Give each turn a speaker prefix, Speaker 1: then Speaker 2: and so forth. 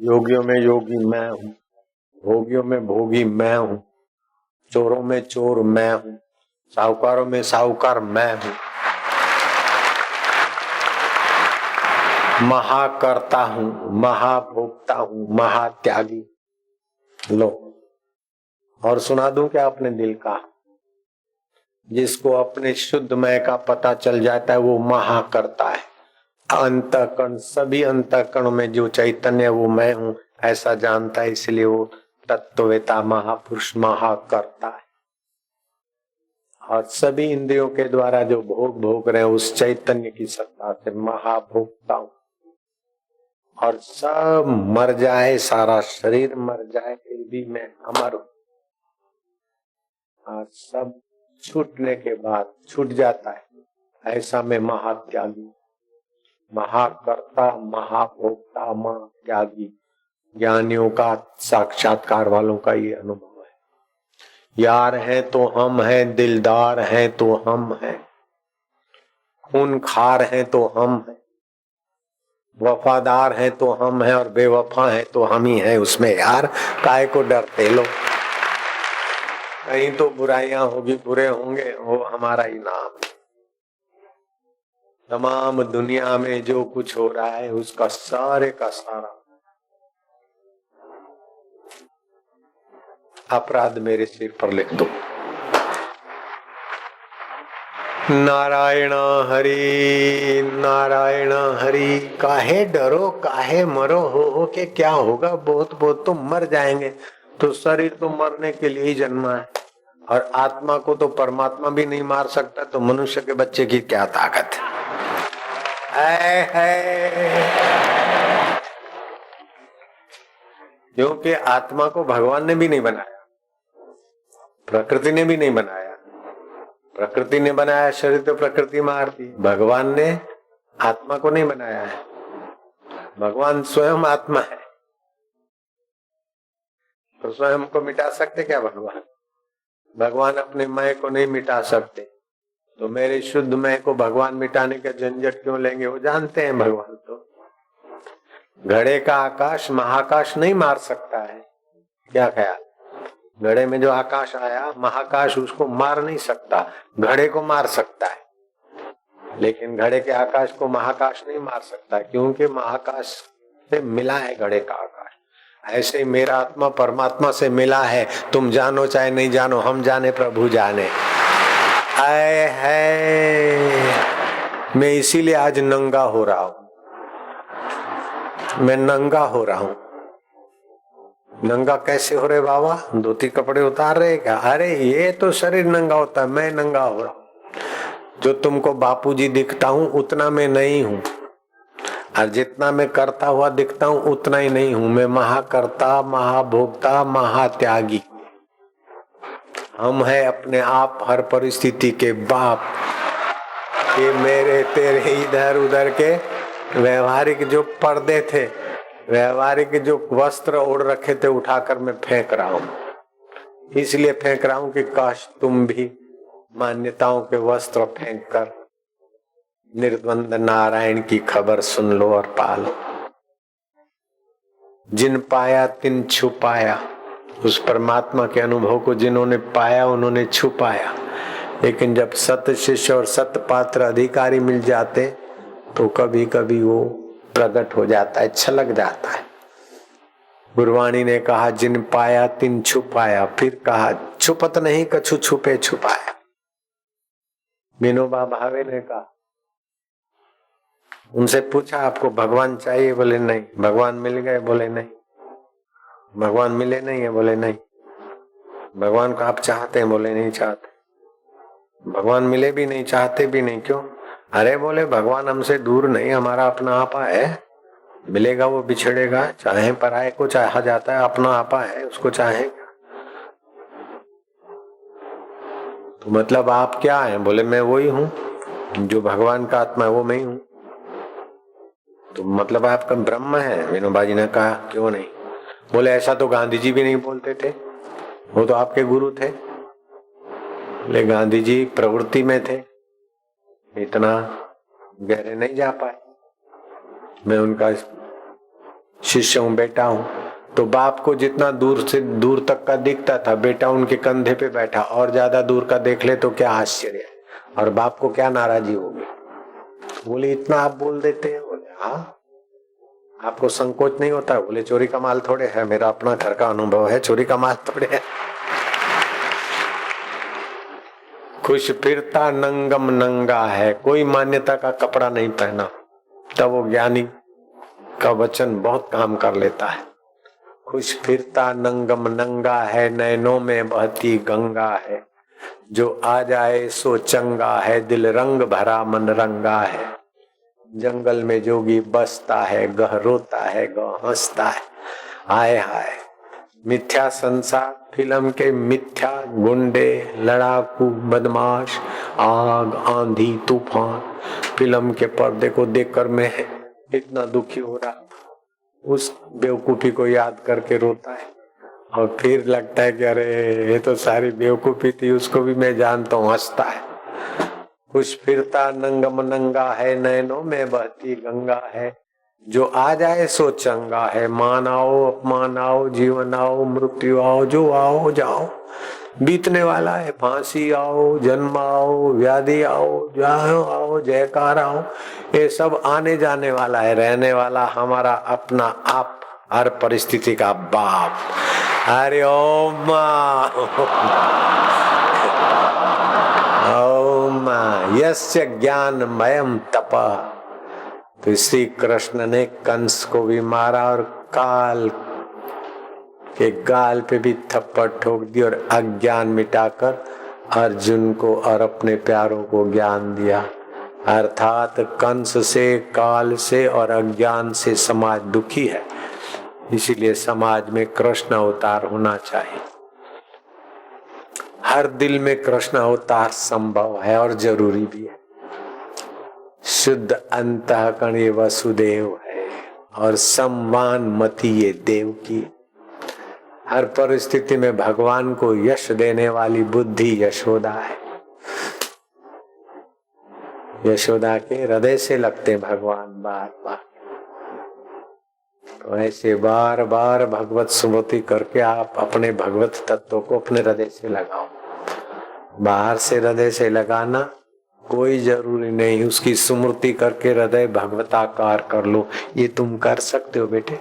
Speaker 1: योगियों में योगी मैं हूँ, भोगियों में भोगी मैं हूँ, चोरों में चोर मैं हूँ, साहूकारों में साहूकार मैं हूँ, महाकर्ता हूँ, महाभोक्ता हूँ, महात्यागी। लो और सुना दूं क्या अपने दिल का। जिसको अपने शुद्ध मैं का पता चल जाता है वो महाकर्ता है। अंतःकरण, सभी अंतःकरण में जो चैतन्य वो मैं हूँ ऐसा जानता है, इसलिए वो तत्ववेता महापुरुष महाकर्ता है। और सभी इंद्रियों के द्वारा जो भोग भोग रहे हैं उस चैतन्य की सत्ता से महाभोक्ता हूँ। और सब मर जाए, सारा शरीर मर जाए, फिर भी मैं अमर हूँ। और सब छूटने के बाद छूट जाता है, ऐसा मैं महात्यागी, महाकर्ता, महाभोक्ता, महात्यागी। ज्ञानियों का, साक्षात्कार वालों का ये अनुभव है। यार हैं तो हम हैं, दिलदार हैं तो हम हैं, खूनखार हैं तो हम हैं, वफादार हैं तो हम हैं, और बेवफा हैं तो हम ही हैं। उसमें यार काहे को डरते लो। कहीं तो बुराइयां होगी, बुरे होंगे, वो हमारा ही नाम। तमाम दुनिया में जो कुछ हो रहा है उसका सारे का सारा अपराध मेरे सिर पर लिख दो। नारायण हरि नारायण हरि। काहे डरो, काहे मरो, हो के क्या होगा। बहुत बहुत तो मर जाएंगे। तो शरीर तो मरने के लिए ही जन्मा है, और आत्मा को तो परमात्मा भी नहीं मार सकता, तो मनुष्य के बच्चे की क्या ताकत है। क्योंकि आत्मा को भगवान ने भी नहीं बनाया, प्रकृति ने भी नहीं बनाया। प्रकृति ने बनाया शरीर तो प्रकृति मार दी, भगवान ने आत्मा को नहीं बनाया है। भगवान स्वयं आत्मा है, तो स्वयं को मिटा सकते क्या भगवान? भगवान अपने मैं को नहीं मिटा सकते, तो मेरे शुद्ध मैं को भगवान मिटाने का झंझट क्यों लेंगे? वो जानते हैं भगवान तो घड़े का आकाश महाकाश नहीं मार सकता है। क्या ख्याल? घड़े में जो आकाश आया, महाकाश उसको मार नहीं सकता, घड़े को मार सकता है, लेकिन घड़े के आकाश को महाकाश नहीं मार सकता, क्योंकि महाकाश से मिला है घड़े का आकाश। ऐसे ही मेरा आत्मा परमात्मा से मिला है। तुम जानो चाहे नहीं जानो, हम जाने प्रभु जाने। आए है, मैं इसीलिए आज नंगा हो रहा हूं। मैं नंगा हो रहा हूं। नंगा कैसे हो रहे बाबा? धोती कपड़े उतार रहे क्या? अरे ये तो शरीर नंगा होता है, मैं नंगा हो रहा हूं। जो तुमको बापूजी दिखता हूं उतना मैं नहीं हूं, और जितना मैं करता हुआ दिखता हूं उतना ही नहीं हूं। मैं महाकर्ता, महाभोक्ता, महात्यागी। हम है अपने आप हर परिस्थिति के बाप। ये मेरे तेरे इधर उधर के व्यवहारिक जो पर्दे थे, व्यवहारिक जो वस्त्र ओढ़ रखे थे, उठाकर मैं फेंक रहा हूं। इसलिए फेंक रहा हूं कि काश तुम भी मान्यताओं के वस्त्र फेंक कर निर्द्वंद नारायण की खबर सुन लो और पालो। जिन पाया तिन छुपाया। उस परमात्मा के अनुभव को जिन्होंने पाया उन्होंने छुपाया, लेकिन जब सत शिष्य और सत पात्र अधिकारी मिल जाते तो कभी कभी वो प्रकट हो जाता है, छलक जाता है। गुरवाणी ने कहा जिन पाया तिन छुपाया, फिर कहा छुपत नहीं कछु छुपे छुपाया। विनोबा भावे ने कहा, उनसे पूछा आपको भगवान चाहिए? बोले नहीं। भगवान मिल गए? बोले नहीं। भगवान मिले नहीं है? बोले नहीं। भगवान को आप चाहते हैं? बोले नहीं चाहते। भगवान मिले भी नहीं, चाहते भी नहीं, क्यों? अरे बोले भगवान हमसे दूर नहीं, हमारा अपना आपा है। मिलेगा वो बिछड़ेगा, चाहे पराये को चाहा जाता है, अपना आपा है उसको चाहेगा। तो मतलब आप क्या हैं? बोले मैं वही हूँ जो भगवान का आत्मा है, वो मैं ही हूँ। तो मतलब आपका ब्रह्म है? विनोबा जी ने कहा क्यों नहीं। बोले ऐसा तो गांधी जी भी नहीं बोलते थे, वो तो आपके गुरु थे। बोले गांधी जी प्रवृत्ति में थे, इतना गहरे नहीं जा पाए। मैं उनका शिष्य हूँ, बेटा हूँ। तो बाप को जितना दूर से दूर तक का दिखता था, बेटा उनके कंधे पे बैठा, और ज्यादा दूर का देख ले तो क्या आश्चर्य है, और बाप को क्या नाराजी होगी। बोले इतना आप बोल देते हैं? बोले हाँ, आपको संकोच नहीं होता? बोले चोरी का माल थोड़े है, मेरा अपना घर का अनुभव है, चोरी का माल थोड़े है। खुश फिरता नंगम नंगा है, कोई मान्यता का कपड़ा नहीं पहना, तब वो ज्ञानी का वचन बहुत काम कर लेता है। खुश फिरता नंगम नंगा है, नैनों में बहती गंगा है, जो आ जाए सो चंगा है, दिल रंग भरा मन रंगा है। जंगल में जोगी बसता है, गह रोता है, गह हंसता है। हाय हाय मिथ्या संसार, फिल्म के मिथ्या गुंडे, लड़ाकू, बदमाश, आग, आंधी, तूफान। फिल्म के पर्दे को देखकर मैं इतना दुखी हो रहा, उस बेवकूफी को याद करके रोता है, और फिर लगता है कि अरे ये तो सारी बेवकूफी थी, उसको भी मैं जानता हूँ, हंसता है। कुछ फिरता नंगम नंगा है, नैनों में बहती गंगा है, जो आ जाए सो चंगा है। मान आओ अपमान आओ, जीवन आओ मृत्यु आओ, जो आओ जाओ बीतने वाला है। फांसी आओ, जन्म आओ, व्याधि आओ, जाओ आओ, जयकार आओ, ये सब आने जाने वाला है। रहने वाला हमारा अपना आप, हर परिस्थिति का बाप। हरि ओम ओम। यस्य ज्ञानमयम तपः। तो श्री कृष्ण ने कंस को भी मारा और काल के गाल पे भी थप्पड़ ठोक दी, और अज्ञान मिटाकर अर्जुन को और अपने प्यारों को ज्ञान दिया। अर्थात कंस से, काल से और अज्ञान से समाज दुखी है, इसीलिए समाज में कृष्ण अवतार होना चाहिए। हर दिल में कृष्ण अवतार संभव है और जरूरी भी है। शुद्ध अंतःकरण ये वसुदेव है, और सम्मान मति ये देव की। हर परिस्थिति में भगवान को यश देने वाली बुद्धि यशोदा है। यशोदा के हृदय से लगते भगवान बार बार। तो ऐसे बार बार भगवत स्मृति करके आप अपने भगवत तत्व को अपने हृदय से लगाओ। बाहर से हृदय से लगाना कोई जरूरी नहीं, उसकी स्मृति करके हृदय भगवताकार कर लो, ये तुम कर सकते हो बेटे।